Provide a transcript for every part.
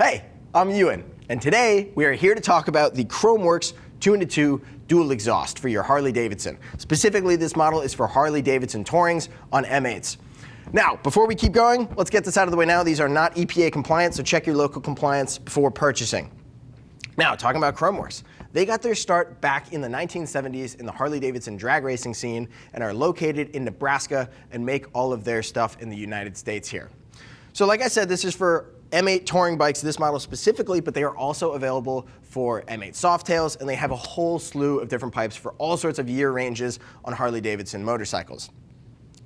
Hey, I'm Ewan, and today we are here to talk about the Khrome Werks 2-in-2 dual exhaust for your Harley Davidson. Specifically, this model is for Harley Davidson Tourings on M8s. Now, before we keep going, let's get this out of the way now. These are not EPA compliant, so check your local compliance before purchasing. Now, talking about Khrome Werks. They got their start back in the 1970s in the Harley Davidson drag racing scene and are located in Nebraska and make all of their stuff in the United States here. So like I said, this is for M8 touring bikes, this model specifically, but they are also available for M8 Softails, and they have a whole slew of different pipes for all sorts of year ranges on Harley Davidson motorcycles.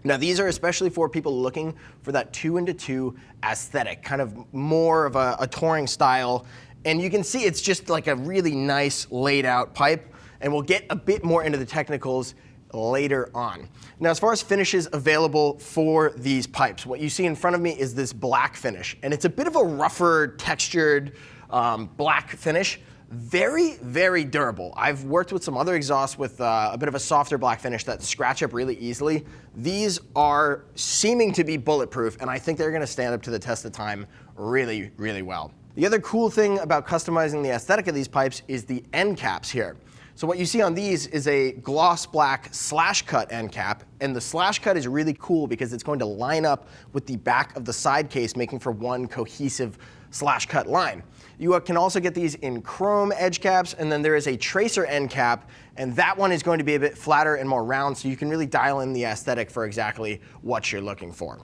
Now, these are especially for people looking for that 2-in-2 aesthetic, kind of more of a touring style. And you can see it's just like a really nice laid out pipe, and we'll get a bit more into the technicals later on. Now, as far as finishes available for these pipes, what you see in front of me is this black finish, and it's a bit of a rougher textured black finish. Very, very durable. I've worked with some other exhausts with a bit of a softer black finish that scratch up really easily. These are seeming to be bulletproof, and I think they're gonna stand up to the test of time really, really well. The other cool thing about customizing the aesthetic of these pipes is the end caps here. So what you see on these is a gloss black slash cut end cap, and the slash cut is really cool because it's going to line up with the back of the side case, making for one cohesive slash cut line. You can also get these in chrome edge caps, and then there is a tracer end cap, and that one is going to be a bit flatter and more round, so you can really dial in the aesthetic for exactly what you're looking for.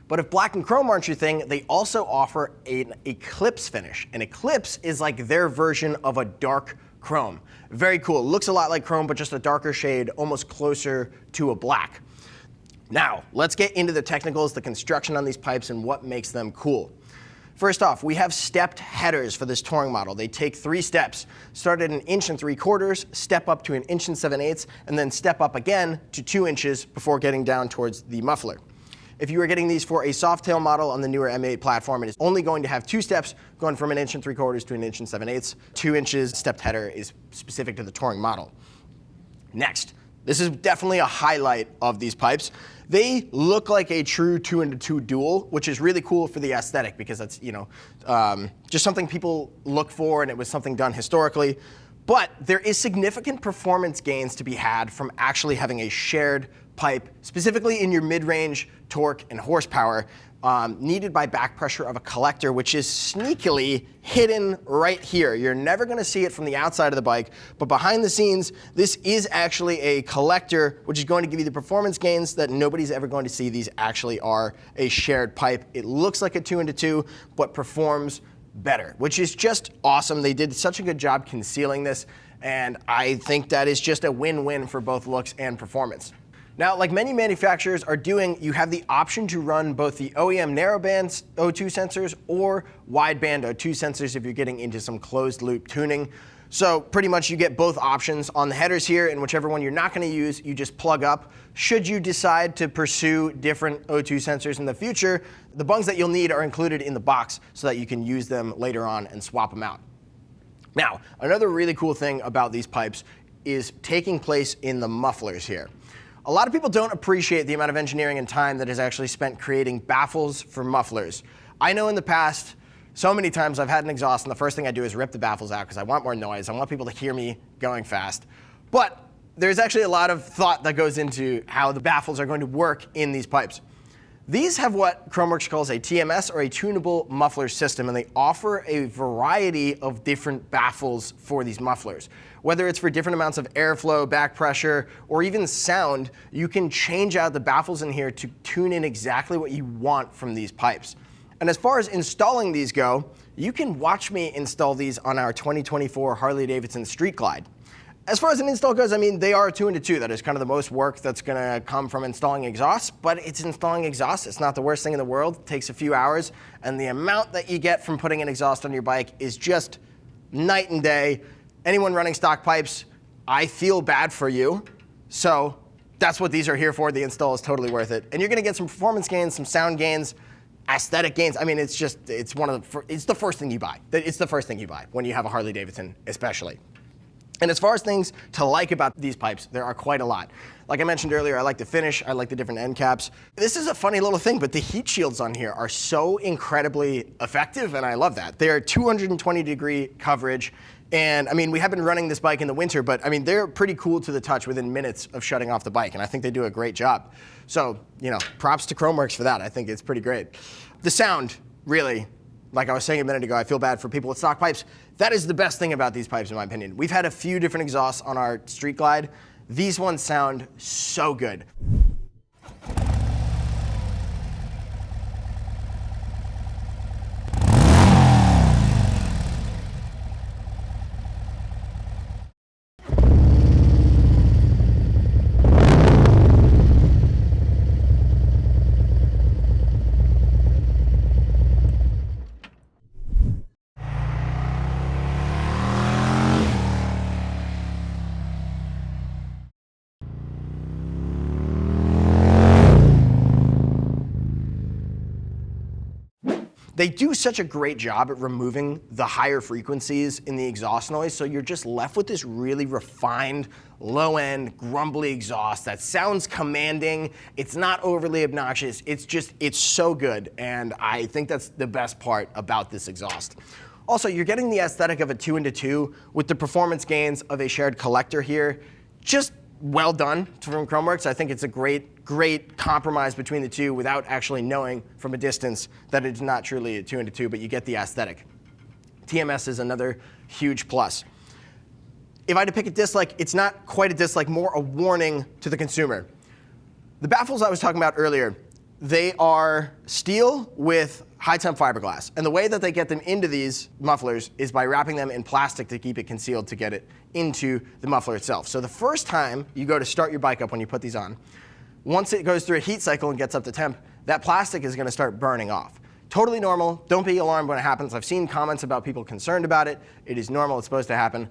But if black and chrome aren't your thing, they also offer an Eclipse finish. An Eclipse is like their version of a dark chrome. Very cool. Looks a lot like chrome, but just a darker shade, almost closer to a black. Now, let's get into the technicals, the construction on these pipes, and what makes them cool. First off, we have stepped headers for this touring model. They take 3 steps. Start at 1 3/4 inches, step up to 1 7/8 inches, and then step up again to 2 inches before getting down towards the muffler. If you are getting these for a softail model on the newer M8 platform, it is only going to have 2 steps, going from 1 3/4 inches to 1 7/8 inches. 2 inches stepped header is specific to the touring model. Next, this is definitely a highlight of these pipes. They look like a true 2-in-2 dual, which is really cool for the aesthetic because that's just something people look for, and it was something done historically. But there is significant performance gains to be had from actually having a shared pipe, specifically in your mid-range torque and horsepower, needed by back pressure of a collector, which is sneakily hidden right here. You're never gonna see it from the outside of the bike, but behind the scenes, this is actually a collector, which is going to give you the performance gains that nobody's ever going to see. These actually are a shared pipe. It looks like a 2-in-2, but performs better, which is just awesome. They did such a good job concealing this, and I think that is just a win-win for both looks and performance. Now, like many manufacturers are doing, you have the option to run both the OEM narrowband O2 sensors or wideband O2 sensors if you're getting into some closed loop tuning. So pretty much you get both options on the headers here, and whichever one you're not going to use, you just plug up. Should you decide to pursue different O2 sensors in the future, the bungs that you'll need are included in the box so that you can use them later on and swap them out. Now, another really cool thing about these pipes is taking place in the mufflers here. A lot of people don't appreciate the amount of engineering and time that is actually spent creating baffles for mufflers. I know in the past, so many times I've had an exhaust, and the first thing I do is rip the baffles out because I want more noise. I want people to hear me going fast. But there's actually a lot of thought that goes into how the baffles are going to work in these pipes. These have what Khrome Werks calls a TMS, or a tunable muffler system, and they offer a variety of different baffles for these mufflers. Whether it's for different amounts of airflow, back pressure, or even sound, you can change out the baffles in here to tune in exactly what you want from these pipes. And as far as installing these go, you can watch me install these on our 2024 Harley Davidson Street Glide. As far as an install goes, I mean, they are a 2-in-2. That is kind of the most work that's gonna come from installing exhausts, but it's installing exhaust. It's not the worst thing in the world. It takes a few hours, and the amount that you get from putting an exhaust on your bike is just night and day. Anyone running stock pipes, I feel bad for you. So that's what these are here for. The install is totally worth it. And you're gonna get some performance gains, some sound gains, aesthetic gains. I mean, it's the first thing you buy. It's the first thing you buy when you have a Harley Davidson, especially. And as far as things to like about these pipes, there are quite a lot. Like I mentioned earlier, I like the finish, I like the different end caps. This is a funny little thing, but the heat shields on here are so incredibly effective, and I love that. They're 220-degree coverage, and I mean, we have been running this bike in the winter, but I mean, they're pretty cool to the touch within minutes of shutting off the bike, and I think they do a great job. So, you know, props to Khrome Werks for that. I think it's pretty great. The sound, really, like I was saying a minute ago, I feel bad for people with stock pipes. That is the best thing about these pipes, in my opinion. We've had a few different exhausts on our Street Glide. These ones sound so good. They do such a great job at removing the higher frequencies in the exhaust noise, so you're just left with this really refined, low-end, grumbly exhaust that sounds commanding. It's not overly obnoxious. It's so good, and I think that's the best part about this exhaust. Also, you're getting the aesthetic of a 2-into-2 with the performance gains of a shared collector here. Just well done from Khrome Werks. I think it's a great compromise between the two without actually knowing from a distance that it's not truly a 2-into-2, but you get the aesthetic. TMS is another huge plus. If I had to pick a dislike, it's not quite a dislike, more a warning to the consumer. The baffles I was talking about earlier, they are steel with high-temp fiberglass. And the way that they get them into these mufflers is by wrapping them in plastic to keep it concealed to get it into the muffler itself. So the first time you go to start your bike up when you put these on, once it goes through a heat cycle and gets up to temp, that plastic is going to start burning off. Totally normal. Don't be alarmed when it happens. I've seen comments about people concerned about it. It is normal. It's supposed to happen.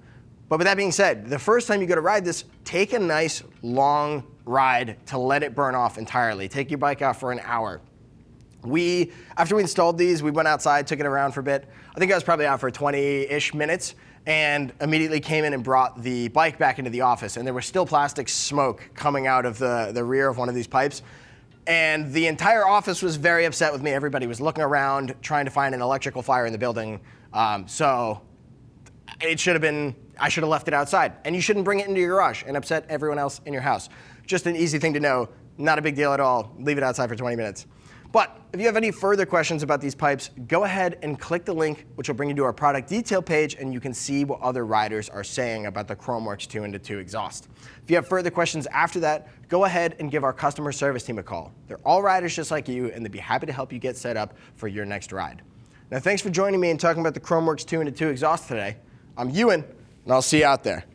But with that being said, the first time you go to ride this, take a nice long ride to let it burn off entirely. Take your bike out for an hour. After we installed these, we went outside, took it around for a bit. I think I was probably out for 20-ish minutes and immediately came in and brought the bike back into the office. And there was still plastic smoke coming out of the rear of one of these pipes. And the entire office was very upset with me. Everybody was looking around, trying to find an electrical fire in the building. So it should have been, I should have left it outside. And you shouldn't bring it into your garage and upset everyone else in your house. Just an easy thing to know, not a big deal at all. Leave it outside for 20 minutes. But if you have any further questions about these pipes, go ahead and click the link, which will bring you to our product detail page, and you can see what other riders are saying about the Khrome Werks 2-into-2 exhaust. If you have further questions after that, go ahead and give our customer service team a call. They're all riders just like you, and they'd be happy to help you get set up for your next ride. Now, thanks for joining me and talking about the Khrome Werks 2-into-2 exhaust today. I'm Ewan, and I'll see you out there.